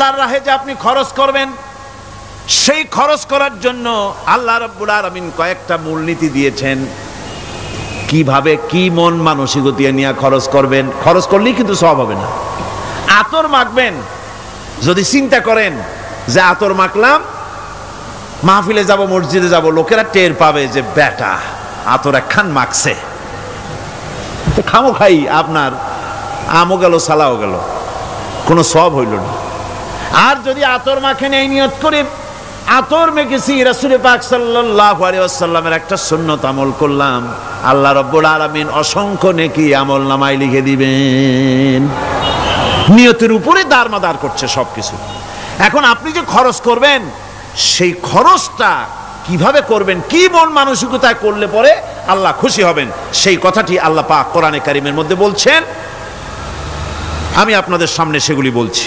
আল্লাহর রাহে যে আপনি খরচ করবেন, সেই খরচ করার জন্য আল্লাহ রাব্বুল আলামিন কয়েকটা মূলনীতি দিয়েছেন। কিভাবে কি মন মানসিকতা নিয়ে খরচ করবেন, খরচ করলেই কিন্তু সওয়াব হবে না। আতর মাখবেন, যদি চিন্তা করেন যে আতর মাখলাম, মাহফিলে যাব, মসজিদে যাব, লোকেরা টের পাবে যে বেটা আতর একখান মাখছে, খামো খাই আপনার আমও গেল সালাও গেল, কোনো সওয়াব হইল না। আর যদি আতর মাখেন এই নিয়ত করে আতর মেখেছি, রাসূল পাক সাল্লাল্লাহু আলাইহি ওয়াসাল্লামের একটা সুন্নাত আমল করলাম, আল্লাহ রাব্বুল আলামিন অসংখ্য নেকি আমল নামায় লিখে দিবেন। নিয়তের উপরে দারমাদার করছে সবকিছু। এখন আপনি যে খরচ করবেন, সেই খরচটা কিভাবে করবেন, কি মন মানসিকতায় করলে পরে আল্লাহ খুশি হবেন, সেই কথাটি আল্লাহ পাক কোরআনে কারিমের মধ্যে বলছেন। আমি আপনাদের সামনে সেগুলি বলছি।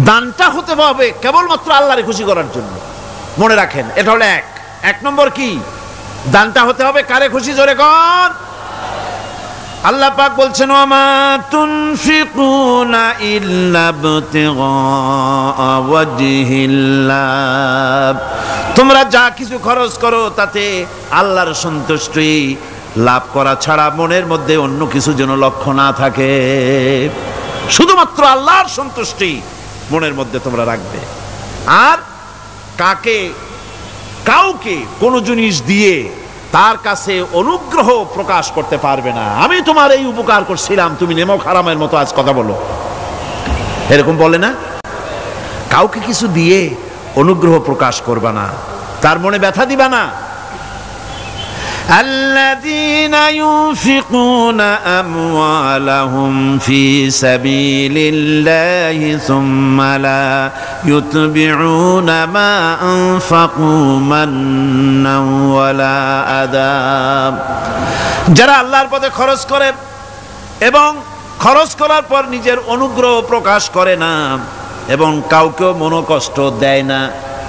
দানটা হতে হবে কেবলমাত্র আল্লাহরে খুশি করার জন্য। মনে রাখেন, এটা হলো এক নম্বর। কি দানটা হতে হবে কারে খুশি? জোরে কোন? আল্লাহ পাক বলছেন, ওয়ামা তুনফিকুনা ইল্লা ইবতিগা ওয়াজহিল্লাহ, তোমরা যা কিছু খরচ করো তাতে আল্লাহর সন্তুষ্টি লাভ করা ছাড়া মনের মধ্যে অন্য কিছু যেন লক্ষ্য না থাকে, শুধুমাত্র আল্লাহর সন্তুষ্টি মনের মধ্যে তোমরা রাখবে। আর কাউকে কোনো জিনিস দিয়ে তার কাছে অনুগ্রহ প্রকাশ করতে পারবে না। আমি তোমার এই উপকার করছিলাম, তুমি নেমো খারামের মতো আজ কথা বলো, এরকম বলে না। কাউকে কিছু দিয়ে অনুগ্রহ প্রকাশ করবা না, তার মনে ব্যথা দিবা না। الذين ينفقون أموالهم في سبيل الله ثم لا يتبعون ما أنفقوا منا ولا أذى, যারা আল্লাহর পথে খরচ করে এবং খরচ করার পর নিজের অনুগ্রহ প্রকাশ করে না এবং কাউকেও মনোকষ্ট দেয় না,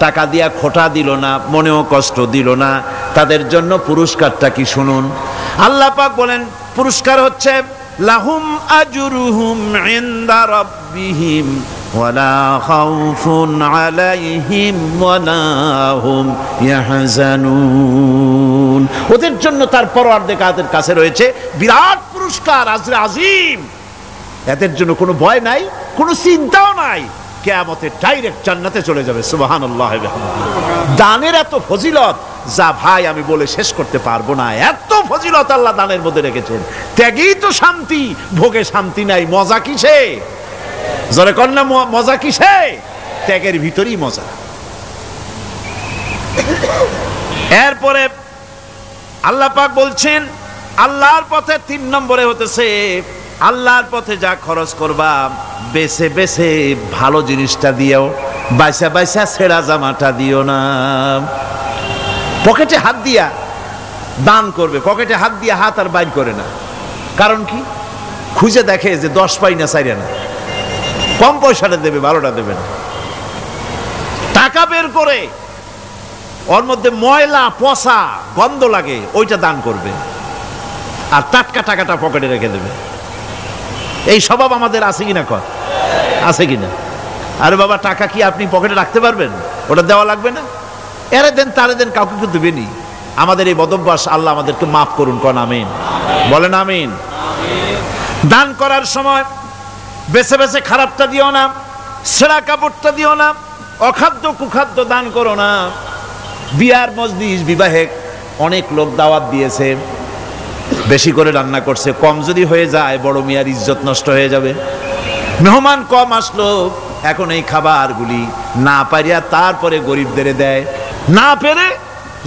টাকা দিয়া খোটা দিল না, মনেও কষ্ট দিল না, তাদের জন্য পুরস্কারটা কি শুনুন। আল্লাহ পাক বলেন পুরস্কার হচ্ছে লাহুম আজরুহুম ইনদা রাব্বিহিম ওয়ালা খাউফুন আলাইহিম ওয়ালা হুম ইয়াহজানুন, ওদের জন্য তার পরওয়ারদিগারের কাছে রয়েছে বিরাট পুরস্কার, আজরে আজিম। এদের জন্য কোনো ভয় নাই, কোনো চিন্তাও নাই, কিয়ামতে ডাইরেক্ট জান্নাতে চলে যাবে। সুবহানাল্লাহ। দানের এত ফজিলত যা ভাই আমি বলে শেষ করতে পারবো না, এত ফজিলত আল্লাহ দানের মধ্যে রেখেছেন। ত্যাগেই তো শান্তি, ভোগে শান্তি নাই, মজা কিসে? জোরে কর না, মজা কিসে? ত্যাগের ভিতরেই মজা। এরপরে আল্লাহ পাক বলছেন আল্লাহর পথে 3 নম্বরে হতেছে আল্লাহর পথে যা খরচ করবা বেছে বেছে ভালো জিনিসটা দিও, বাইসা বাইসা ছেঁড়া জামাটা দিও না। পকেটে হাত দিয়া দান করবে, পকেটে হাত দিয়া হাত আর বাইর করে না। কারণ কি? খুঁজে দেখে যে 10 পাই না, 4 না, কম পয়সাটা দেবে, ভালোটা দেবে না। টাকা বের করে ওর মধ্যে ময়লা পচা গন্ধ লাগে, ওইটা দান করবে, আর টাটকা টাকাটা পকেটে রেখে দেবে। এই স্বভাব আমাদের আছে কিনা? কর আছে কিনা? আরে বাবা, টাকা কি আপনি পকেটে রাখতে পারবেন? ওটা দেওয়া লাগবে না, এরে দেন তারে দেন, কাউকে কিন্তু দেবেনি। আমাদের এই বদভ্যাস আল্লাহ আমাদেরকে মাফ করুন। কোন আমিন বলেন। আমিন। দান করার সময় বেছে বেছে খারাপটা দিও না, ছেঁড়া কাপড়টা দিও না, অখাদ্য কুখাদ্য দান করো না। বিয়ার মজলিস, বিবাহে অনেক লোক দাওয়াত দিয়েছে, বেশি করে রান্না করছে, কম যদি হয়ে যায় বড় মিয়ার ইজ্জত নষ্ট হয়ে যাবে। মেহমান কম আসলো, এখন এই খাবারগুলি না পারিয়া তারপরে গরিবদের দেয়, না পেরে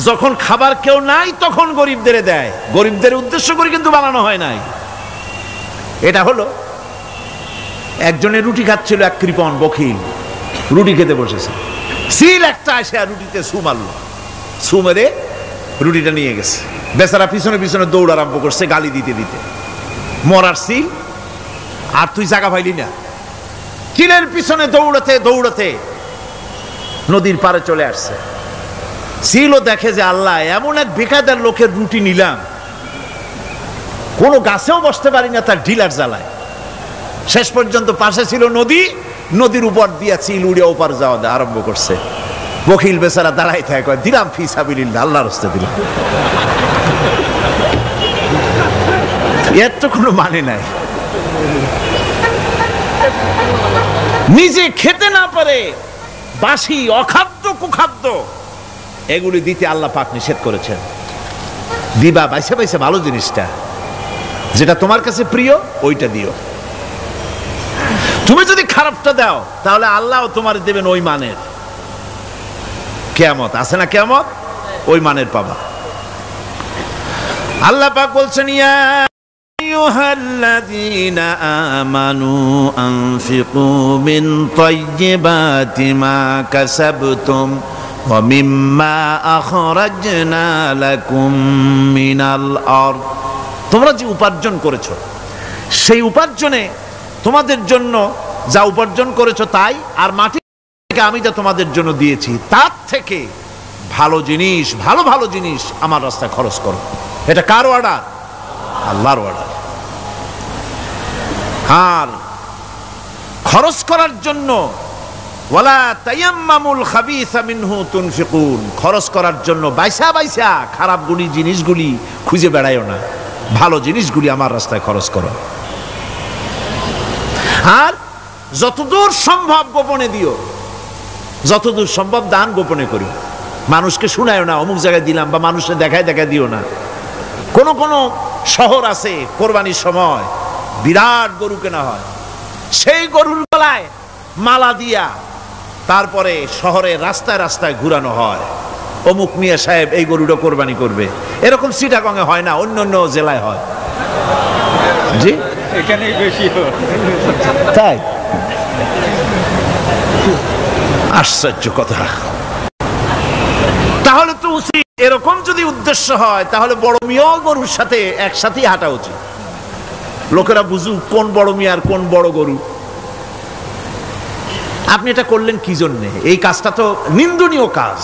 যখন খাবার কেউ নাই তখন গরিবদের দেয়। গরিবদের উদ্দেশ্য করে কিন্তু বানানো হয় নাই। এটা হলো একজনের রুটি খাচ্ছিল, এক কৃপণ বখিল রুটি খেতে বসেছে, সিল একটা এসে রুটিতে ছু মারলো, ছু মেরে রুটিটা নিয়ে গেছে। বেচারা পিছনে পিছনে দৌড় আরম্ভ করছে, গালি দিতে দিতে। মরার সিল, আর তুই জায়গা পাইলি না। চিলের পিছনে দৌড়াতে দৌড়াতে নদীর পারে চলে আসছে। সিলও দেখে যে আল্লাহ, এমন এক বেকায়দার লোকের রুটি নিলাম, কোনো গাছেও বসতে পারি না তার ঢিলার জ্বালায়। শেষ পর্যন্ত পাশে ছিল নদী, নদীর উপর দিয়া চিল উড়ে ওপার যাওয়া আরম্ভ করছে। বকিল বেচারা দাঁড়াই থাকে, কয় দিলাম ফি সাবিলিল্লাহ, আল্লাহর রাস্তায় দিলাম। এর তো কোনো মানে নাই। নিজে খেতে না পারে বাসি অখাদ্য কুখাদ্য এগুলি দিতে আল্লাহ পাক নিষেধ করেছেন। দিবা বাইসে বাইসে ভালো জিনিসটা, যেটা তোমার কাছে প্রিয় ওইটা দিও। তুমি যদি খারাপটা দাও তাহলে আল্লাহ তোমার দেবেন ওই মানের। কিয়ামত আছে না, কিয়ামত ওই মানের পাবা। আল্লাহ পাক বলছেন, ইয়া আইয়ুহাল্লাযীনা আমানু আনফিকু মিন তাইয়্যিবাতি মা কাসাবতুম ওয়া মিম্মা আখরাজনা লাকুম মিনাল আরদ। তোমরা যে উপার্জন করেছো সেই উপার্জনে তোমাদের জন্য যা উপার্জন করেছো তাই, আর মাটি থেকে আমি যা তোমাদের জন্য দিয়েছি তার থেকে ভালো জিনিস, ভালো ভালো জিনিস আমার রাস্তায় খরচ করো। এটা কার অর্ডার? আল্লাহর অর্ডার। আর খরচ করার জন্য ওয়ালা তায়াম্মামুল খাবিসা মিনহু তুনফিকুন, খরচ করার জন্য বাইসা বাইসা খারাপ গুলি জিনিসগুলি খুঁজে বেড়াইও না, ভালো জিনিসগুলি আমার রাস্তায় খরচ করো। আর যতদূর সম্ভব গোপনে দিও, যতদূর সম্ভব দান গোপনে করি। মানুষকে শুনায়ও না অমুক জায়গায় দিলাম, বা মানুষকে দেখায় দেখায় দিও না। কোন কোন শহর আছে কোরবানির সময় বিরাট গরু কেনা হয়, সেই গরুর গলায় মালা দিয়া তারপরে শহরে রাস্তায় রাস্তায় ঘুরানো হয়, অমুক মিয়া সাহেব এই গরুটা কোরবানি করবে। এরকম চিটাগং এ হয় না, অন্য অন্য জেলায় হয়। জি, এখানেই বেশি হয়। তাই? আশ্চর্য কথা। তাহলে তো উচিত, এরকম যদি উদ্দেশ্য হয় তাহলে বড় মিয়া গরুর সাথে একসাথেই হাঁটা উচিত। লোকেরা বুঝুক কোন বড় মিয়া আর কোন বড় গরু। আপনি এটা করলেন কি জন্যে? এই কাজটা তো নিন্দনীয় কাজ।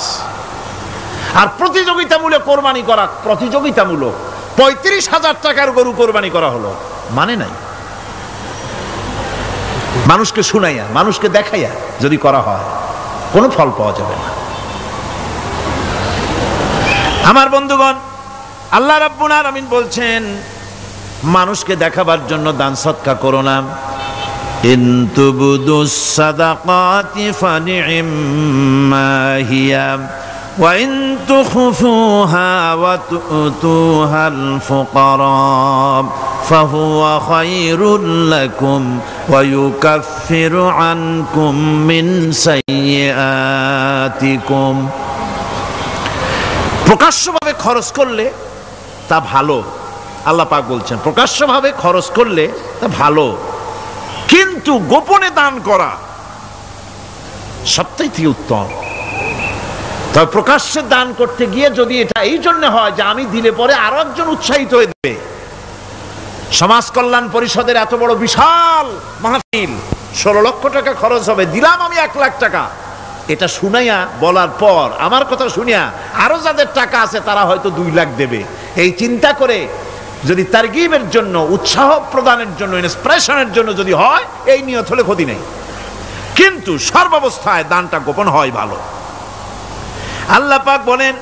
আর প্রতিযোগিতামূলক কোরবানি করা, প্রতিযোগিতামূলক 35,000 টাকার গরু কোরবানি করা হলো, মানে নাই। মানুষকে শুনাইয়া, মানুষকে দেখাইয়া যদি করা হয় কোনো ফল পাওয়া যাবে না। আমার বন্ধুগণ, আল্লাহ রাব্বুল আলামিন বলছেন মানুষকে দেখাবার জন্য দান সদকা করো না। ইন তুবদুস সাদাকাতি ফানি'ম্মা হিয়া ওয়া ইন তুখফুহা ওয়া তু'তুহাল ফুকারা ফাহুয়া খায়রুল লাকুম ওয়া ইউকাফিরু আনকুম মিন সাইয়্যাতিকুম। প্রকাশ্যভাবে খরচ করলে তা ভালো, আল্লাহ পাক বলছেন প্রকাশ্যভাবে খরচ করলে তা ভালো, কিন্তু গোপনে দান করা সবথেকে উত্তম। তবে প্রকাশ্যে দান করতে গিয়ে যদি এটা এই জন্য হয় যে আমি দিলে পরে আরো একজন উৎসাহিত হয়ে দেবে, সমাজ কল্যাণ পরিষদের এত বড় বিশাল মাহফিল, 16 লক্ষ টাকা খরচ হবে, দিলাম আমি 1 লাখ টাকা, এটা শুনাইয়া বলার পর আমার কথা শুনিয়া আরো যাদের টাকা আছে তারা হয়তো 2 লাখ দেবে, এই চিন্তা করে যদি তারগিবের জন্য, উৎসাহ প্রদানের জন্য, ইন্সপিরেশনের জন্য যদি হয়, এই নিয়ত হলে ক্ষতি নেই। কিন্তু সর্বাবস্থায় দানটা গোপন হয় ভালো। আল্লাহ পাক বলেন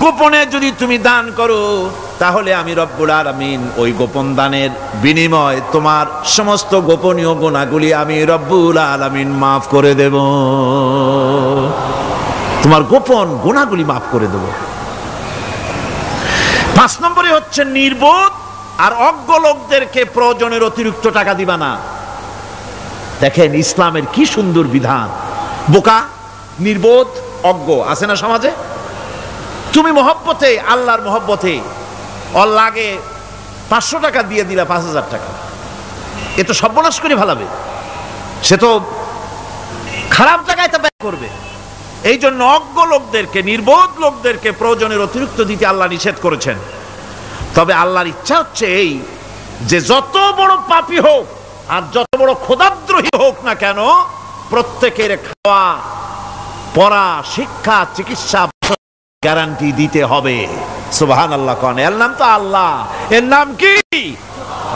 গোপনে যদি তুমি দান করো তাহলে আমি রব্বুল আলামিন ওই গোপন দানের বিনিময় তোমার সমস্ত গোপনীয় গুনাহগুলি আমি রব্বুল আলামিন মাফ করে দেব। তোমার গোপন গুনাহগুলি মাফ করে দেব। 5 নম্বরে হচ্ছে নির্বোধ আর অজ্ঞ লোকদেরকে প্রয়োজনের অতিরিক্ত টাকা দিবা না। দেখেন ইসলামের কি সুন্দর বিধান। বোকা, নির্বোধ, অজ্ঞ আছে না সমাজে? তুমি মহব্বতে, আল্লাহর মহব্বতে ওর লাগে 500 টাকা দিয়ে দিলা 5000 টাকা, এ তো সর্বনাশ করে ফেলাবে, সে তো খারাপ জায়গায় তা ব্যয় করবে। এই জন্য অজ্ঞ লোকদেরকে, নির্বোধ লোকদেরকে প্রয়োজনের অতিরিক্ত দিতে আল্লাহ নিষেধ করেছেন। তবে আল্লাহর ইচ্ছা হচ্ছে এই যে যত বড় পাপী হোক আর যত বড় খোদাদ্রোহী হোক না কেন, প্রত্যেকের খাওয়া, পড়া, শিক্ষা, চিকিৎসা গ্যারান্টি দিতে হবে। সুবহানাল্লাহ। কোন এর নাম তো আল্লাহ, এর নাম কি?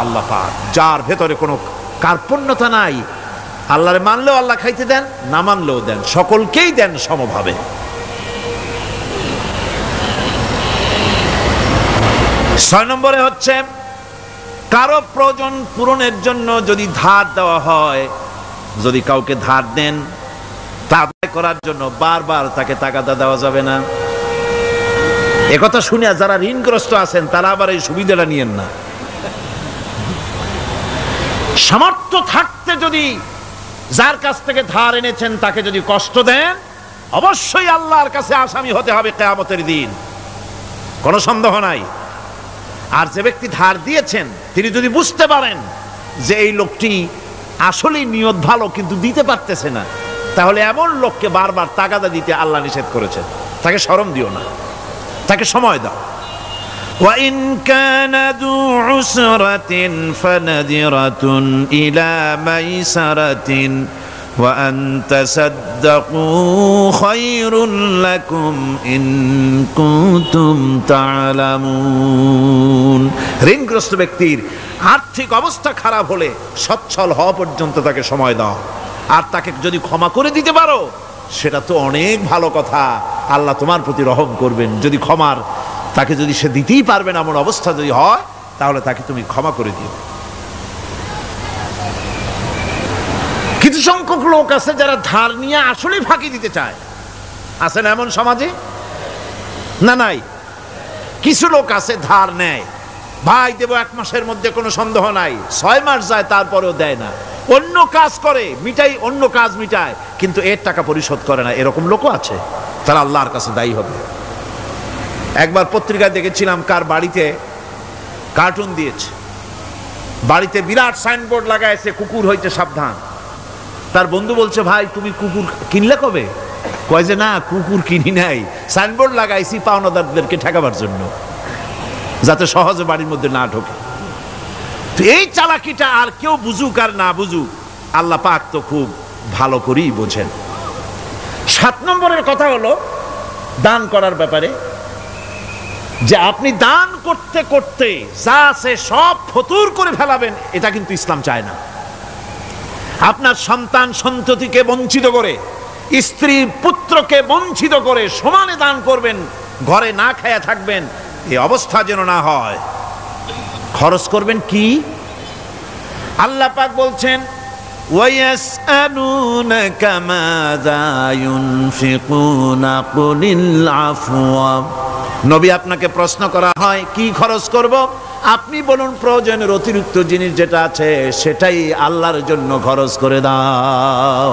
আল্লাহ পাক, যার ভেতরে কোনো কার্পণ্যতা নাই, আল্লাহরে মানলেও আল্লাহ খাইতে দেন, না মানলেও দেন, সকলকেই দেন সমভাবে। 6 নম্বরে হচ্ছে কারো প্রয়োজন পূরণের জন্য যদি ধার দেওয়া হয়, যদি কাউকে ধার দেন তা আদায় করার জন্য বারবার তাকে তাগাদা দেওয়া যাবে না। একথা শুনে যারা ঋণগ্রস্ত আছেন তারা আবার এই সুবিধাটা নিয়েন না। সামর্থ্য থাকতে যদি যার কাছ থেকে ধার এনেছেন তাকে যদি কষ্ট দেন, অবশ্যই আল্লাহর কাছে আসামি হতে হবে কিয়ামতের দিন, কোনো সন্দেহ নাই। আর যে ব্যক্তি ধার দিয়েছেন তিনি যদি বুঝতে পারেন যে এই লোকটি আসলেই নিয়ত ভালো কিন্তু দিতে পারতেছে না, তাহলে এমন লোককে বারবার তাগাদা দিতে আল্লাহ নিষেধ করেছেন। তাকে শরম দিও না, তাকে সময় দাও। وَإِنْ كَانَ ذُو عُسْرَةٍ فَنَذِرَةٌ إِلَى مَيْسَرَةٍ وَأَنْ تَصَدَّقُوا خَيْرٌ لَكُمْ إِنْ كُنْتُمْ تَعْلَمُونَ। ঋণগ্রস্ত ব্যক্তির আর্থিক অবস্থা খারাপ হলে সচ্ছল হওয়া পর্যন্ত তাকে সময় দাও, আর তাকে যদি ক্ষমা করে দিতে পারো সেটা তো অনেক ভালো কথা, আল্লাহ তোমার প্রতি রহম করবেন। যদি ক্ষমার তাকে যদি সে দিতেই পারবে না এমন অবস্থা যদি হয়, তাহলে তাকে তুমি ক্ষমা করে দিও। কিছু সংখ্যক লোক আছে যারা ধার নিয়ে আসলেই ফাঁকি দিতে চায়, আছে না এমন সমাজে? না নাই? কিছু লোক আছে ধার নেয়, ভাই দেব 1 মাসের মধ্যে, কোনো সন্দেহ নাই। 6 মাস যায় তারপরেও দেয় না, অন্য কাজ করে মিটাই, অন্য কাজ মিটায়, কিন্তু এর টাকা পরিশোধ করে না। এরকম লোকও আছে, তারা আল্লাহর কাছে দায়ী হবে। একবার পত্রিকায় দেখেছিলাম কার বাড়িতে কার্টুন দিয়েছে, বাড়িতে বিরাট সাইনবোর্ড লাগাইছে কুকুর হইতে সাবধান। তার বন্ধু বলছে, ভাই তুমি কুকুর কিনলে কবে? কয় যে না, কুকুর কিনি নাই, সাইনবোর্ড লাগাইছি পাওনাদারদেরকে ঠেকাবার জন্য, যাতে সহজে বাড়ির মধ্যে না ঢোকে। তো এই চালাকিটা আর কেউ বুঝুক আর না বুঝুক, আল্লাহ পাক তো খুব ভালো করেই বোঝেন। 7 নম্বরের কথা হলো দান করার ব্যাপারে, যে আপনি দান করতে করতে যা আছে সব ফতুর করে ফেলাবেন, এটা কিন্তু ইসলাম চায় না। আপনার সন্তান সন্ততিকে বঞ্চিত করে, স্ত্রী পুত্রকে বঞ্চিত করে সমানে দান করবেন, ঘরে না খায়া থাকবেন, এই অবস্থা যেন না হয়। খরচ করবেন কি? আল্লাহ পাক বলছেন, ওয়ায়াসআলুনাকা মাযা ইউনফিকুনা কুলিল আফওয়া। নবী আপনাকে প্রশ্ন করা হয় কি খরচ করব, আপনি বলুন প্রয়োজনের অতিরিক্ত জিনিস যেটা আছে সেটাই আল্লাহর জন্য খরচ করে দাও।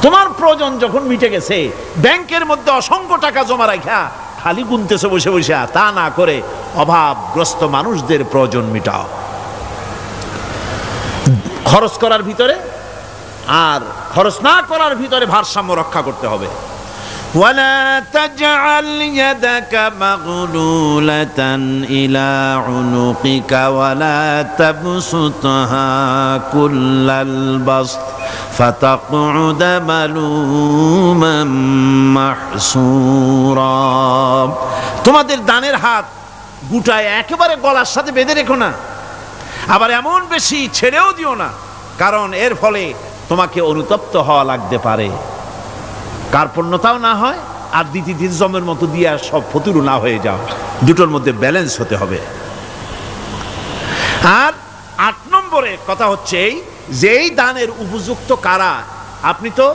তোমার প্রয়োজন যখন মিটে গেছে, ব্যাংকের মধ্যে অসংখ্য টাকা জমা রাখা খালি গুনতেছে বসে বসে, তা না করে অভাবগ্রস্ত মানুষদের প্রয়োজন মিটাও। খরচ করার ভিতরে আর খরচ না করার ভিতরে ভারসাম্য রক্ষা করতে হবে। ولا تجعل يدك مغلولة إلى عنقك ولا تبسطها كل البسط فتقعد ملوما محسورا। তোমাদের দানের হাত গুটায় একেবারে গলার সাথে বেঁধে রেখো না, আবার এমন বেশি ছেড়েও দিও না, কারণ এর ফলে তোমাকে অনুতপ্ত হওয়া লাগতে পারে, কার্পণ্যতাও না হয়, আর দ্বিতীয় জমের মতো দিয়ে সব ফতুরু না হয়ে যাও। দুটোর মধ্যে ব্যালেন্স হতে হবে। আর 8 নম্বরে কথা হচ্ছে এই যে এই দানের উপযুক্ত কারা। আপনি তো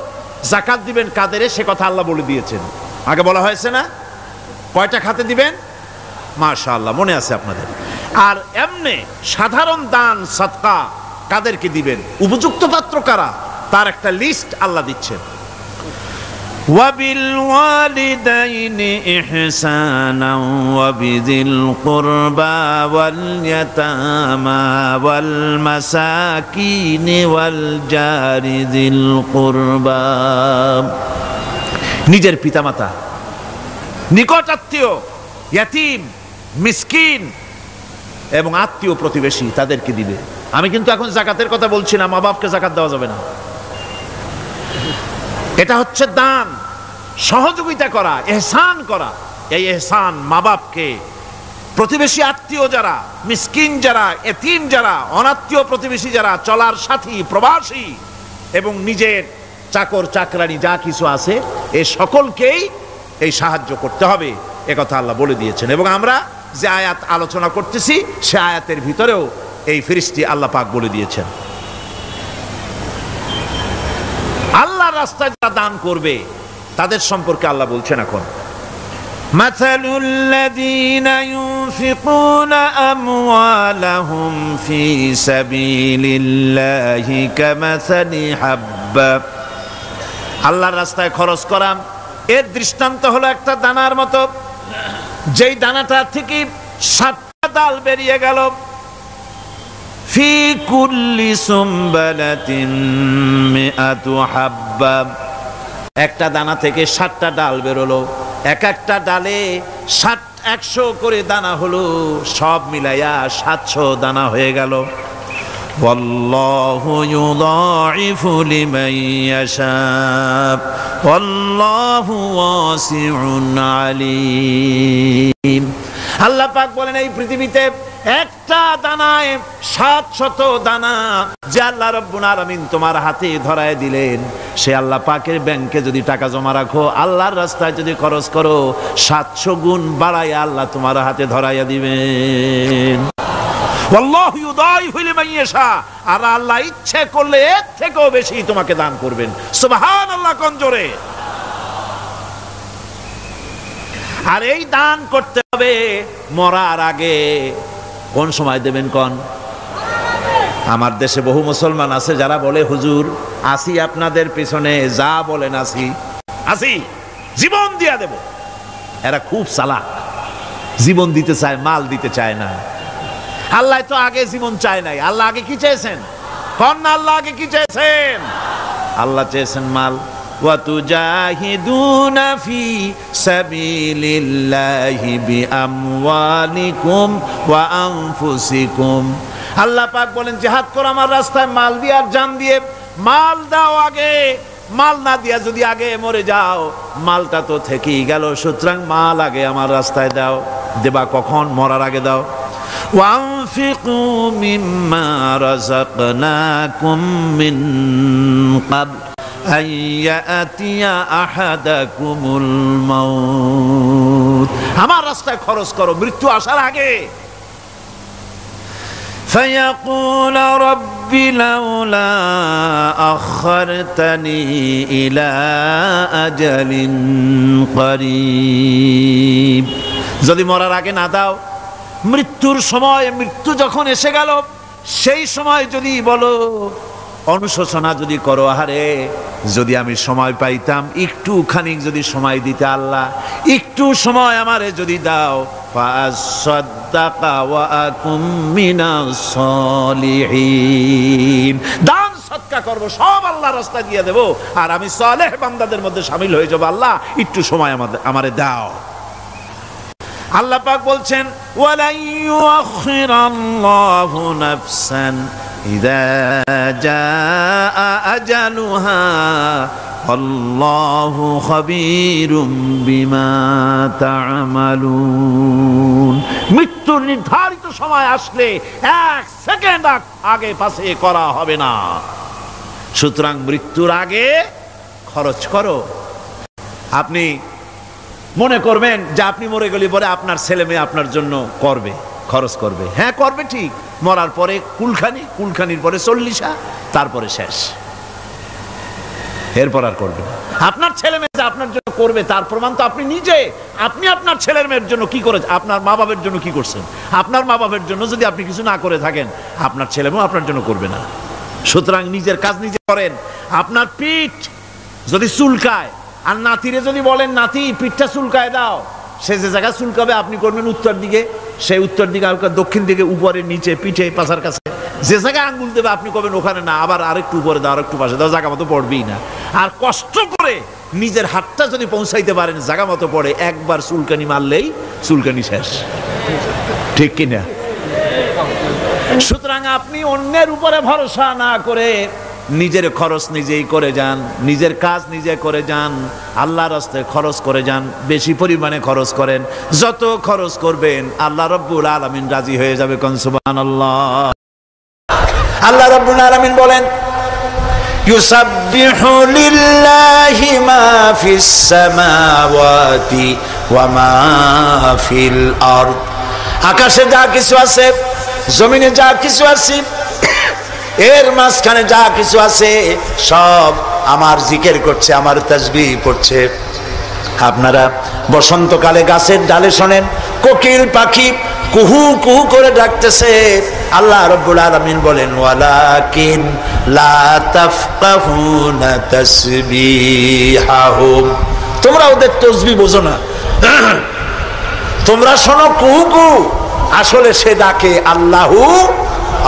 যাকাত দিবেন কাদেরে, সে কথা আল্লাহ বলে দিয়েছেন, আগে বলা হয়েছে না? কয়টা খাতে দিবেন? মাশাআল্লাহ, মনে আছে আপনাদের। আর এমনি সাধারণ দান সদকা কাদেরকে দিবেন, উপযুক্ত পাত্র কারা, তার একটা লিস্ট আল্লাহ দিচ্ছেন। وبالوالدين إحسانا وبذي القربى واليتامى والمساكين والجار ذي القربى। নিজের পিতামাতা, নিকট আত্মীয়, ইয়াতিম, মিসকিন এবং আত্মীয় প্রতিবেশী তাদেরকে দিবে। আমি কিন্তু এখন যাকাতের কথা বলছি না, মা বাপকে যাকাত দেওয়া যাবে না। এটা হচ্ছে দান, সহযোগিতা করা, ইহসান করা। এই ইহসান মা বাপকে, প্রতিবেশী আত্মীয় যারা, মিসকিন যারা, এতিম যারা, অনাত্মীয় প্রতিবেশী যারা, চলার সাথী, প্রবাসী, এবং নিজের চাকর চাকরানি যা কিছু আছে এই সকলকেই এই সাহায্য করতে হবে, একথা আল্লাহ বলে দিয়েছেন। এবং আমরা যে আয়াত আলোচনা করতেছি সে আয়াতের ভিতরেও এই ফেরেশতা আল্লাহ পাক বলে দিয়েছেন। আল্লাহর রাস্তায় যারা দান করবে তাদের সম্পর্কে আল্লাহ বলছেন এখন, مثل الذين ينفقون أموالهم في سبيل الله كمثل حبة। আল্লাহর রাস্তায় খরচ করা এর দৃষ্টান্ত হলো একটা দানার মতো, যেই দানাটা থেকে 7টা ডাল বেরিয়ে গেল। ফি কুল্লি সুমবালাতিন মিআতু হাব্বা, একটা দানা থেকে 7টা ডাল বেরোলো, এক একটা ডালে 100 করে দানা হলো, সব মিলাইয়া 700 দানা হয়ে গেল। ওয়াল্লাহু ইউদাইফু লিমান ইয়াশা ওয়াল্লাহু ওয়াসিউন আলিম। আল্লাহ পাক বলেন এই পৃথিবীতে একটা দানায় 700 দানা যে আল্লাহ রাব্বুল আলামিন তোমার হাতে ধরায় দিলেন, সে আল্লাহ পাকের ব্যাংকে যদি টাকা জমা রাখো, আল্লাহর রাস্তায় যদি খরচ করো, 700 গুণ বাড়ায় আল্লাহ তোমার হাতে ধরাইয়া দিবেন। আল্লাহু ইউদাইফু লিমান ইয়াশা, আর আল্লাহ ইচ্ছে করলে এর থেকেও বেশি তোমাকে দান করবেন। সুবহানাল্লাহ কোন জোরে। আর এই দান করতে হবে মরার আগে। কোন সময় দেবেন কোন? আমার দেশে বহু মুসলমান আছে যারা বলে হুজুর আসি আপনাদের পিছনে, যা বলেন আসি আসি, জীবন দিয়া দেব। এরা খুব চালাক, জীবন দিতে চায়, মাল দিতে চায় না। আল্লাহ তো আগে জীবন চায় নাই, আল্লাহ আগে কি চেয়েছেন? কোন আল্লাহ আগে কি চেয়েছেন? আল্লাহ চেয়েছেন মাল। وَتُجَاهِدُونَ فِي سَبِيلِ اللَّهِ بِأَمْوَالِكُمْ وَأَنفُسِكُمْ। আল্লাহ পাক বলেন জিহাদ করো আমার রাস্তায় মাল দিয়ে আর জান দিয়ে। মাল দাও আগে, মাল না দিয়া যদি আগে মরে যাও মালটা তো থেকেই গেল। সুতরাং মাল আগে আমার রাস্তায় দাও। দেবা কখন? মরার আগে দাও। وَأَنفِقُوا مِمَّا رَزَقْنَاكُم مِّن قَبْلِ أن يأتي أحدكم الموت। আমার রাস্তায় খরচ করো মৃত্যু আসার আগে। فيقول رب لولا أخرتني إلى أجل قريب। যদি মরার আগে না দাও, মৃত্যুর সময়, মৃত্যু যখন এসে গেল সেই সময় যদি বলো, অনুশোচনা যদি করো, আহারে যদি আমি সময় পাইতাম, একটু খানিক যদি সময় দিতে আল্লাহ, একটু সময় আমারে যদি দাও, ফাসাদদাকা ওয়া আকুম মিনাস সালিহিন। দান সদকা করব, সব আল্লাহর রাস্তায় দিয়ে দেব, আর আমি সালেহ বান্দাদের মধ্যে শামিল হয়ে যাব। আল্লাহ একটু সময় আমারে দাও। আল্লাহ পাক বলছেন ওয়ালা ইউআখিরাল্লাহু নাফসান ইযা জাআ আজালুহা আল্লাহু খাবীরুম বিমা তা'মালুন। মৃত্যুর নির্ধারিত সময় আসলে 1 সেকেন্ড আগে পাশে করা হবে না। সুতরাং মৃত্যুর আগে খরচ করো। আপনি মনে করবেন যে আপনি মরে গেলে পরে আপনার ছেলে মেয়ে আপনার জন্য করবে, খরচ করবে। হ্যাঁ করবে ঠিক, মরার পরে কুলখানির পরে 40, তারপরে শেষ, এরপর আর করবে না। আপনার ছেলে মেয়ে আপনার জন্য করবে তার প্রমাণ তো আপনি নিজে। আপনি আপনার ছেলের মেয়ের জন্য কি করে, আপনার মা বাবার জন্য কি করছেন? আপনার মা বাবার জন্য যদি আপনি কিছু না করে থাকেন, আপনার ছেলে মেয়ে আপনার জন্য করবে না। সুতরাং নিজের কাজ নিজে করেন। আপনার পিঠ যদি চুলকায় আর নাতিরে যদি বলেন নাতি পিঠটা চুলকায় দাও, সে যে জায়গায় চুলকাবে আপনি করবেন উত্তর দিকে, সেই উত্তর দিকে দক্ষিণ দিকে, উপরে নিচে, পিঠে, পাছার কাছে, যে জায়গায় আঙ্গুল দেবে আপনি করবেন ওখানে না, আবার আরেকটু উপরে দাও, আরেকটু পাশে দাও, জায়গা মতো পড়বেই না। আর কষ্ট করে নিজের হাতটা যদি পৌঁছাইতে পারেন জায়গা মতো পড়ে, একবার চুলকানি মারলেই চুলকানি শেষ, ঠিক কিনা? সুতরাং আপনি অন্যের উপরে ভরসা না করে নিজের খরচ নিজেই করে যান, নিজের কাজ নিজে করে যান, আল্লাহর রাস্তায় খরচ করে যান, বেশি পরিমাণে খরচ করেন। যত খরচ করবেন আল্লাহ রাব্বুল আলামিন রাজি হয়ে যাবে। কোন সুবহানাল্লাহ। আল্লাহ রাব্বুল আলামিন বলেন ইউসাব্বিহু লিল্লাহি মা ফিস সামাওয়াতি ওয়া মা ফিল আরদ, আকাশে যা কিছু আছে, জমিনে যা কিছু আছে, এর মাঝখানে যা কিছু আছে সব আমার জিকির করছে, আমার তাসবিহ পড়ছে। আপনারা বসন্তকালে গাছের ডালে শোনেন কোকিল পাখি কুহু কুহু করে ডাকতেছে। আল্লাহ রাব্বুল আলামিন বলেন ওয়ালাকিন লা তাফকাহুনা তাসবিহাহুম, তোমরা ওদের তাসবিহ বোঝো না, তোমরা শোনো কুহু কুহু, আসলে সে ডাকে আল্লাহু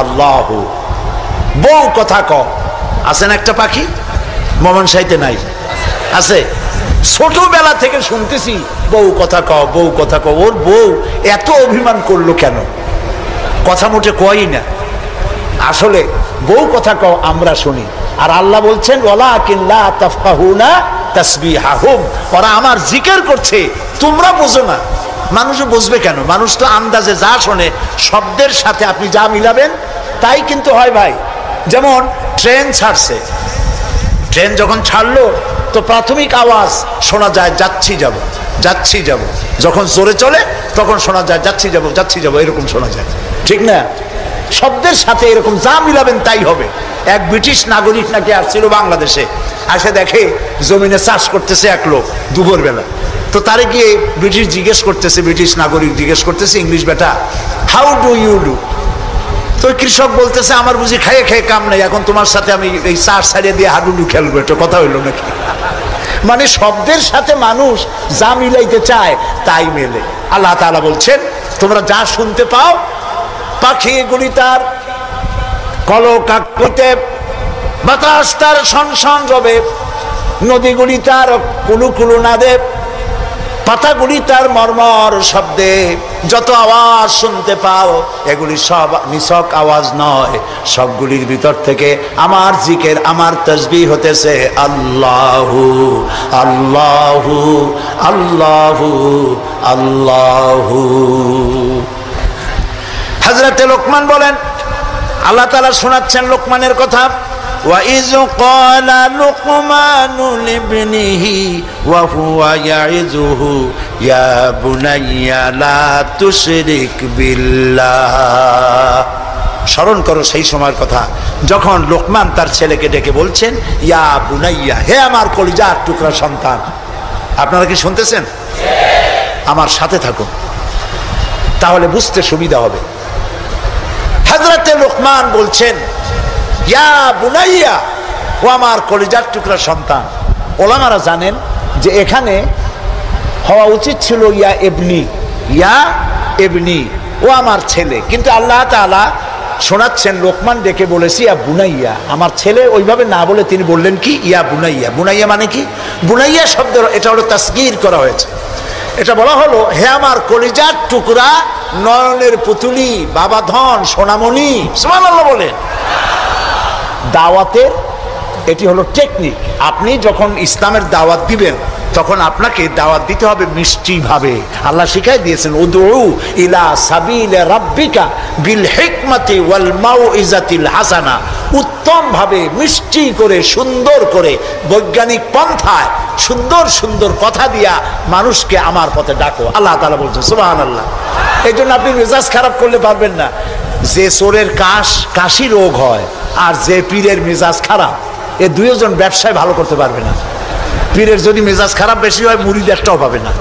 আল্লাহু। বউ কথা কও, আছেন একটা পাখি মমন সাইতে নাই, আছে, ছোটবেলা থেকে শুনতেছি বউ কথা কও, বউ কথা কও। ওর বউ এত অভিমান করলো কেন? কথা মোটে কয়ই না, আসলে বউ কথা কও আমরা শুনি। আর আল্লাহ বলছেন ওয়ালাকিন লা তাফকাহুনা তাসবিহাহুম, ওরা আমার জিকির করছে, তোমরা বোঝো না। মানুষ বুঝবে কেন? মানুষ তো আন্দাজে যা শোনে শব্দের সাথে আপনি যা মিলাবেন তাই কিন্তু হয় ভাই। যেমন ট্রেন ছাড়ছে, ট্রেন যখন ছাড়লো তো প্রাথমিক আওয়াজ শোনা যায় যাচ্ছি যাব, যাচ্ছি যাব। যখন জোরে চলে তখন শোনা যায় যাচ্ছি যাব, যাচ্ছি যাব, এরকম শোনা যায়, ঠিক না? শব্দের সাথে এরকম যা মিলাবেন তাই হবে। এক ব্রিটিশ নাগরিক নাকি আসছিল বাংলাদেশে, আসে দেখে জমিনে চাষ করতেছে এক লোক দুপুরবেলা। তো তারে গিয়ে ব্রিটিশ জিজ্ঞেস করতেছে, ব্রিটিশ নাগরিক জিজ্ঞেস করতেছে ইংলিশ, বেটা হাউ ডু ইউ ডু? তো কৃষক বলতেছে আমার বুঝি খাইয়ে খেয়ে কাম নাই, এখন তোমার সাথে আমি এই চাষ ছাড়িয়ে দিয়ে হাডুডু খেলবো, এটা কথা হইলো নাকি? মানে শব্দের সাথে মানুষ যা মিলাইতে চায় তাই মেলে। আল্লাহ তাআলা বলছেন তোমরা যা শুনতে পাও, পাখিগুলি তার কলকাকলিতে, বাতাস তার শনশন রবে, নদীগুলি তার কুলুকুলু নাদে, পাতাগুলি তার মর্মর শব্দে, যত আওয়াজ শুনতে পাও এগুলি সব নিছক আওয়াজ নয়, সবগুলির ভিতর থেকে আমার জিকির, আমার তাসবিহ হতেছে আল্লাহু আল্লাহু আল্লাহু আল্লাহু। হযরতে লোকমান বলেন, আল্লাহ তাআলা শোনাচ্ছেন লোকমানের কথা, وَإِذْ قَالَ لُقْمَانُ لِابْنِهِ وَهُوَ يَعِظُهُ يَا بُنَيَّ لَا تُشْرِكْ بِاللَّهِ। স্মরণ করো সেই সময়ের কথা যখন লোকমান তার ছেলেকে ডেকে বলছেন ইয়া বুনাইয়া, হে আমার কলিজার টুকরা সন্তান। আপনারা কি শুনতেছেন? আমার সাথে থাকুন, তাহলে বুঝতে সুবিধা হবে। হযরতে লোকমান বলছেন ইয়া বুনাইয়া, ও আমার কলিজার টুকরা সন্তান। ওলামারা জানেন যে এখানে হওয়া উচিত ছিল ইয়া এবনি, ইয়া এবনি, ও আমার ছেলে, কিন্তু আল্লাহ তাআলা শোনাচ্ছেন লোকমান ডেকে বলেছি ইয়া বুনাইয়া, আমার ছেলে, ওইভাবে না বলে তিনি বললেন কি ইয়া বুনাইয়া। বুনাইয়া মানে কি? বুনাইয়া শব্দ এটা হলো তাসগীর করা হয়েছে। এটা বলা হলো হে আমার কলিজার টুকরা, নয়নের পুতুলি, বাবা ধন, সোনামণি। সুবহানাল্লাহ বলেন। দাওয়াতের এটি হলো টেকনিক। আপনি যখন ইসলামের দাওয়াত দিবেন তখন আপনাকে দাওয়াত দিতে হবে মিষ্টি ভাবে। আল্লাহ শিখাই দিয়েছেন উদউ ইলা সাবিল রাব্বিকা বিল হিকমাতি ওয়াল মাউইজাতিল হাসানা, উত্তম ভাবে মিষ্টি করে সুন্দর করে বৈজ্ঞানিক পন্থায় সুন্দর সুন্দর কথা দিয়া মানুষকে আমার পথে ডাকো। আল্লাহ তাআলা বলছেন সুবহানাল্লাহ। এই জন্য আপনি মেজাজ খারাপ করলে পারবেন না। যে চোরের কাশি রোগ হয় আর যে পীরের মেজাজ খারাপ, এ দুইজন ব্যবসায় ভালো করতে পারবে না। পীরের যদি মেজাজ খারাপ বেশি হয় মুরিদ একটাও পাবে না,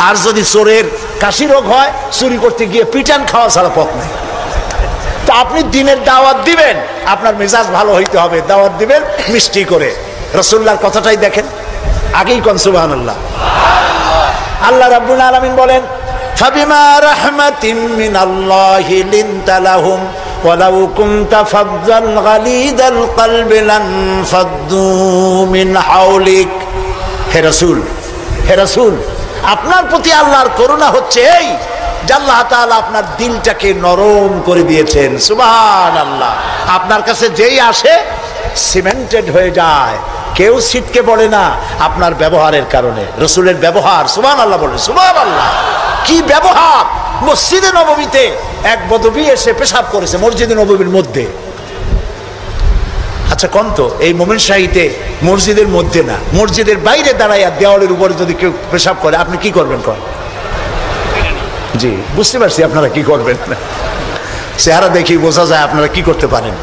আর যদি চোরের কাশি রোগ হয় চুরি করতে গিয়ে পিটান খাওয়া ছাড়া পথ নেই। তা আপনি দিনের দাওয়াত দিবেন, আপনার মেজাজ ভালো হইতে হবে, দাওয়াত দিবেন মিষ্টি করে। রাসূলুল্লাহর কথাটাই দেখেন, আগেই কোন সুবহানাল্লাহ। আল্লাহ রাব্বুল আলামিন বলেন ফাবিমা রাহমাতিম মিনাল্লাহি লিনতা লাহুম ওয়ালাউ কুনতা ফাযযান গালিদাল কলবি লানফাদ্দু মিন হাওলিক। হে রাসূল, হে রাসূল, আপনার প্রতি আল্লাহর করুণা হচ্ছে এই যে আল্লাহ তাআলা আপনার দিলটাকে নরম করে দিয়েছেন। সুবহানাল্লাহ। আপনার কাছে যেই আসে সিমেন্টেড হয়ে যায়, কেউ ছিটকে পড়ে না আপনার ব্যবহারের কারণে। রাসূলের ব্যবহার, সুবহানাল্লাহ বলে, সুবহানাল্লাহ। কি ব্যবহার! মসজিদে নববীতে এক বদবী এসে পেশাব করেছে, মসজিদে নববীর মধ্যে। আচ্ছা কন্ত এই মোমেন শাহীতে মসজিদের মধ্যে না, মসজিদের বাইরে দাঁড়াইয়া দেওয়ালের উপরে যদি কেউ পেশাব করে আপনি কি করবেন? জি বুঝতে পারছি আপনারা কি করবেন, চেহারা দেখি বোঝা যায় আপনারা কি করতে পারেন।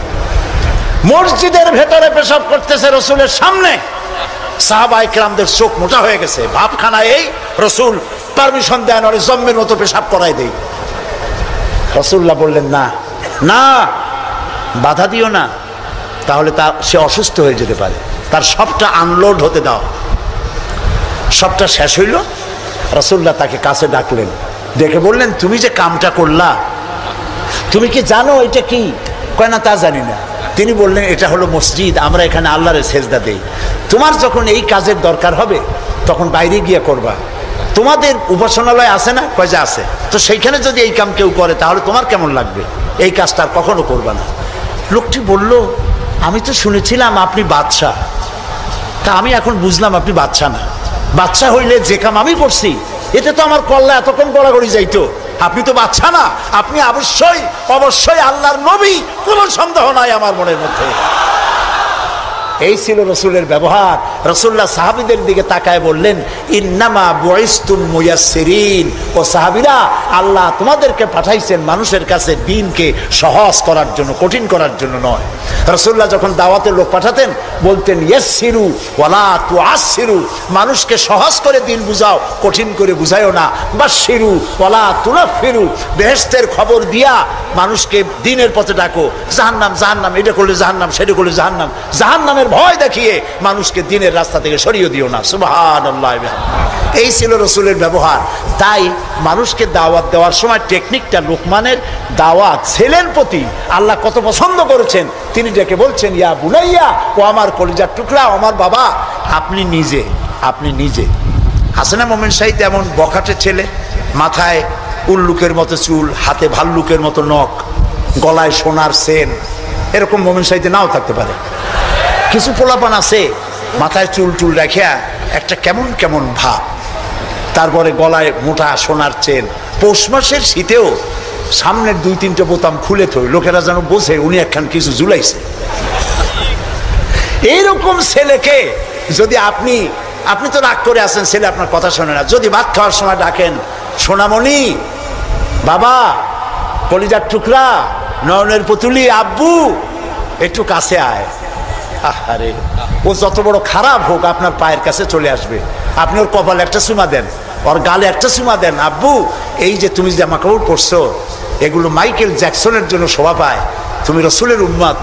মসজিদের ভেতরে পেশাব করতেছে রসুলের সামনে, সাহাবায়ে কেরামদের চোখ মোটা হয়ে গেছে, ভাবখানা এই রসুল পারমিশন দেন ওরে জম্মের মতো পেশাব করাই দেই। রাসূলুল্লাহ বললেন না না, বাধা দিও না, তাহলে সে অসুস্থ হয়ে যেতে পারে, তার সবটা আনলোড হতে দাও। সবটা শেষ হইল, রাসূলুল্লাহ তাকে কাছে ডাকলেন, ডেকে বললেন তুমি যে কামটা করলা তুমি কি জানো এটা কি? কয় না তা জানি না। তিনি বললেন এটা হলো মসজিদ, আমরা এখানে আল্লাহর সেজদা দেই, তোমার যখন এই কাজের দরকার হবে তখন বাইরে গিয়ে করবা। তোমাদের উপাসনালয় আছে না? কয় যে আছে, তো সেইখানে যদি এই কাম কেউ করে তাহলে তোমার কেমন লাগবে? এই কাজটা আর কখনো করবা না। লোকটি বলল আমি তো শুনেছিলাম আপনি বাদশাহ, তা আমি এখন বুঝলাম আপনি বাদশাহ না। বাদশাহ হইলে যে কাম আমি করছি এতে তো আমার কল্লা এতক্ষণ গড়াগড়ি যাইতো, আপনি তো বাদশাহ না, আপনি অবশ্যই অবশ্যই আল্লাহর নবী, কোনো সন্দেহ নাই আমার মনের মধ্যে। এই ছিল রসুলের ব্যবহার। রাসূলুল্লাহ সাহাবীদের দিকে তাকায় বললেন ইন্নামা বুইসতুম মুয়াসসিরিন, ও সাহাবীরা আল্লাহ তোমাদেরকে পাঠাইছেন মানুষের কাছে দ্বীনকে সহজ করার জন্য, কঠিন করার জন্য নয়। রাসূলুল্লাহ যখন দাওয়াতের লোক পাঠাতেন বলতেন ইয়াসসিরু ওয়ালা তুআসসিরু, মানুষকে সহজ করে দ্বীন বুঝাও, কঠিন করে বুঝাইও না। বাশশিরু ওয়ালা তুনাফিরু, বেহেশতের খবর দিয়া মানুষকে দ্বীনের পথে ডাকো, জাহান্নাম জাহান্নাম, এটা করলে জাহান্নাম, সেটা করলে জাহান্নাম, জাহান্নামের ভয় দেখিয়ে মানুষকে দ্বীনের রাস্তা থেকে সরিয়ে দিও না। সুবহানাল্লাহ। এই ছিল রসুলের ব্যবহার। তাই মানুষকে দাওয়াত দেওয়ার সময় টেকনিকটা, লোকমানের দাওয়াত ছেলের প্রতি আল্লাহ কত পছন্দ করেছেন। তিনি ডেকে বলছেন ইয়া বুনাইয়া, ও আমার কলিজার টুকরা, আমার বাবা, আপনি নিজে আছে না মোমেন শাহীতে এমন বখাটে ছেলে, মাথায় উল্লুকের মতো চুল, হাতে ভাল্লুকের মতো নখ, গলায় সোনার চেন, এরকম মোমেন শাহীতে নাও থাকতে পারে। কিছু পোলাপান আছে মাথায় চুল টুল রাখিয়া একটা কেমন কেমন ভাব, তারপরে গলায় মোটা সোনার চেন, পৌষ মাসের শীতেও সামনের 2-3টে বোতাম খুলে থই, লোকেরা যেন বোঝে উনি একখান কিছু ঝুলাইছে। এইরকম ছেলেকে যদি আপনি তো রাগ করে আছেন, ছেলে আপনার কথা শোনে না, যদি ভাত খাওয়ার সময় ডাকেন সোনামণি, বাবা, কলিজার টুকরা, নয়নের পুতুলি, আব্বু, একটু কাছে আয়, আরে ও যত বড় খারাপ হোক আপনার পায়ের কাছে চলে আসবে। আপনি ওর কপালে একটা চুমা দেন, ওর গালে একটা চুমা দেন, আব্বু এই যে তুমি জামা কাপড় পরছো এগুলো মাইকেল জ্যাকসনের জন্য শোভা পায়, তুমি রসুলের উম্মত,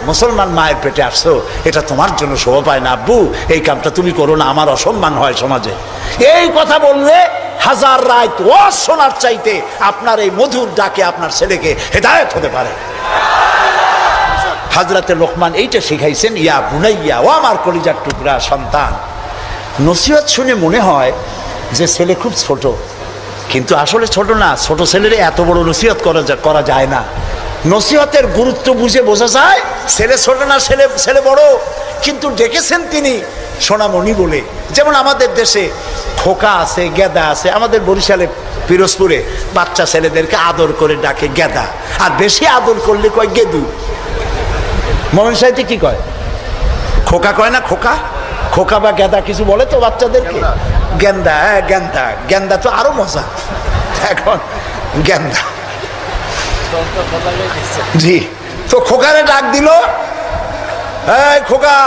মুসলমান মায়ের পেটে আসছো, এটা তোমার জন্য শোভা পায় না আব্বু, এই কামটা তুমি করো না, আমার অসম্মান হয় সমাজে। এই কথা বললে হাজার রাত ও শোনার চাইতে আপনার এই মধুর ডাকে আপনার ছেলেকে হেদায়েত হতে পারে। হযরতে লোকমান এইটা শিখাইছেন, ইয়া বুনাইয়া, ও আমার কলিজার টুকরা সন্তান। নসিহত শুনে মনে হয় যে ছেলে খুব ছোট, কিন্তু আসলে ছোট না। ছোট ছেলের এত বড় নসিহত করা যায় না। নসিহতের গুরুত্ব বুঝে বোঝা যায় ছেলে ছোট না, ছেলে বড়, কিন্তু ডেকেছেন তিনি সোনামণি বলে। যেমন আমাদের দেশে খোকা আছে, গেদা আছে, আমাদের বরিশালে পিরোজপুরে বাচ্চা ছেলেদেরকে আদর করে ডাকে গেদা, আর বেশি আদর করলে কয় গেদু। মোমেন শাহীতে কি কয়? খোকা কয় না? খোকা বা গেদা কিছু বলে তো বাচ্চাদেরকে? গেন্দা, গেন্দা তো আরো মজা। এখন গেন্দা, জি, তো খোকারে ডাক দিল, এই খোকা,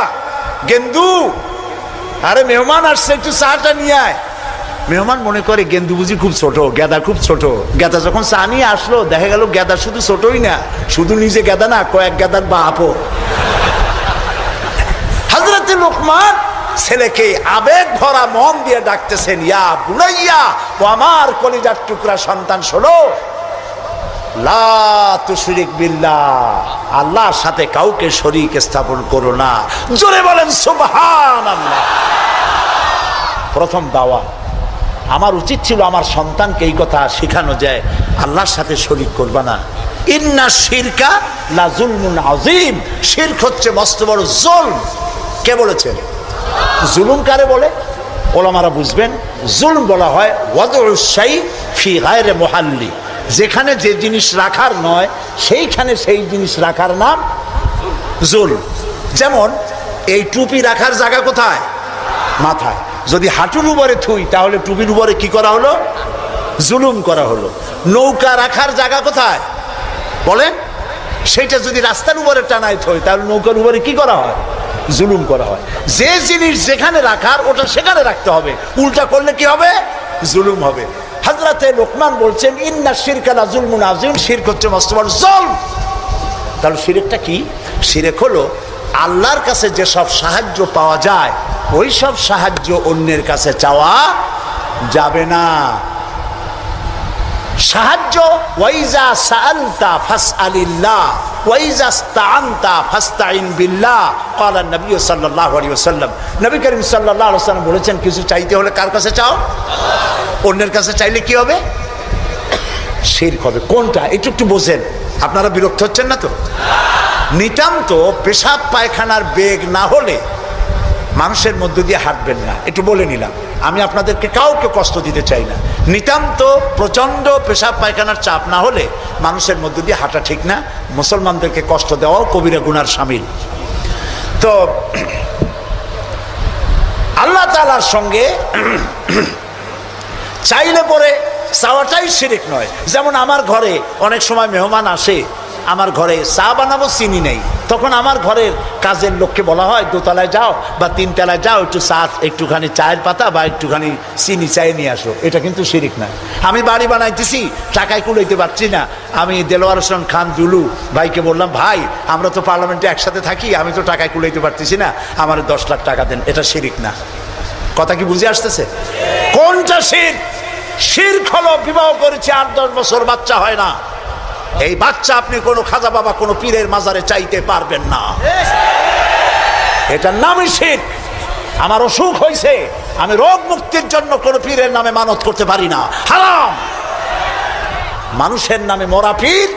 গেন্দু, আরে মেহমান আসছে, একটু চাটা নিয়ে আয়। মেহমান মনে করে গেন্দু বুঝি খুব ছোট, গেদা খুব ছোট। গেদা যখন চা নিয়ে আসলো দেখা গেল গেদা শুধু ছোটই না, শুধু নিজে গেদা না, কয়েক গেদার বাপও। হযরতে লোকমান ছেলেকে আবেগ ভরা মন দিয়ে ডাকতেছেন, ইয়া বুনাইয়া, ও আমার কলিজার টুকরা সন্তান, শোনো, লা তুশরিক বিল্লাহ, আল্লাহর সাথে কাউকে শরীক স্থাপন করো না। জোরে বলেন সুবহানাল্লাহ। প্রথম দাওয়াত। আমার উচিত ছিল আমার সন্তানকে এই কথা শেখানো যায়, আল্লাহর সাথে শরীক করবা না। ইন্না শিরকা লা যুলমুন আযীম, শিরক হচ্ছে মস্ত বড় জুলম। কে বলেছেন? জুলুম কারে বলে? ওলামারা বুঝবেন। জুলম বলা হয় ওয়াদউস শাই ফি গায়রি মুহাল্লি, যেখানে যে জিনিস রাখার নয় সেইখানে সেই জিনিস রাখার নাম জুলম। যেমন এই টুপি রাখার জায়গা কোথায়? মাথায়। যদি হাঁটুর উপরে থুই তাহলে টুপির উপরে কি করা হলো? জুলুম করা হলো। নৌকা রাখার জায়গা কোথায় বলেন? সেটা যদি রাস্তার উপরে টানাই থই তাহলে নৌকার উপরে কি করা হয়? জুলুম করা হয়। যে জিনিস যেখানে রাখার ওটা সেখানে রাখতে হবে, উল্টা করলে কি হবে? জুলুম হবে। হযরতে লোকমান বলছেন ইন্না শিরকা লা যুলমুন আযীম, শিরক হচ্ছে মস্ত বড় জুলম। তাহলে শিরকটা কি? শিরক হলো আল্লাহর কাছে যে সব সাহায্য পাওয়া যায় ওই সব সাহায্য অন্যের কাছে চাওয়া যাবে না। সাহায্য ওয়াইজা সাআলতা ফাসআলিল্লাহ ওয়াইজা ইসতাআনতা ফাসতাইন বিল্লাহ ক্বালা নবী সাল্লাল্লাহু আলাইহি ওয়াসাল্লাম। নবী করিম সাল্লাল্লাহু আলাইহি ওয়াসাল্লাম বলেছেন কিছু চাইতে হলে কার কাছে চাও? অন্যের কাছে চাইলে কি হবে? শিরক হবে। কোনটা একটু বোঝেন। আপনারা বিরক্ত হচ্ছেন না তো? নিতান্ত পেশাব পায়খানার বেগ না হলে মানুষের মধ্য দিয়ে হাঁটবেন না, একটু বলে নিলাম। আমি আপনাদেরকে কাউকে কষ্ট দিতে চাই না। নিতান্ত প্রচন্ড পেশাব পায়খানার চাপ না হলে মানুষের মধ্য দিয়ে হাঁটা ঠিক না। মুসলমানদেরকে কষ্ট দেওয়াও কবিরা গুনার শামিল। তো আল্লাহ তাআলার সঙ্গে চাইলে পরে চাওয়াটাই শিরক নয়। যেমন আমার ঘরে অনেক সময় মেহমান আসে, আমার ঘরে চা বানাবো, চিনি নেই, তখন আমার ঘরের কাজের লোককে বলা হয় দোতলায় যাও বা তিনতলায় যাও, একটু চা, একটুখানি চায়ের পাতা বা একটুখানি চিনি চায়ে নিয়ে আসো। এটা কিন্তু শিরক না। আমি বাড়ি বানাইতেছি, টাকায় কুলাইতে পারছি না, আমি দেলোয়ার হোসেন খান দুলু ভাইকে বললাম ভাই আমরা তো পার্লামেন্টে একসাথে থাকি, আমি তো টাকায় কুলাইতে পারতেছি না, আমার 10 লাখ টাকা দেন। এটা শিরক না। কথা কি বুঝে আসতেছে? কোনটা শিরক? শিরক হলো বিবাহ করেছি 8-10 বছর বাচ্চা হয় না, এই বাচ্চা আপনি কোনো খাজা বাবা কোনো পীরের মাজারে চাইতে পারবেন না, এটার নামই শিরক। আমার অসুখ হয়েছে, আমি রোগ মুক্তির জন্য কোনো পীরের নামে মানত করতে পারি না, হারাম। মানুষের নামে মরা পীর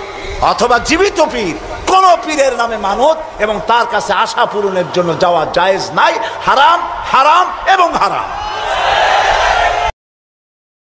অথবা জীবিত পীর, কোন পীরের নামে মানত এবং তার কাছে আশা পূরণের জন্য যাওয়া জায়েজ নাই, হারাম, হারাম এবং হারাম।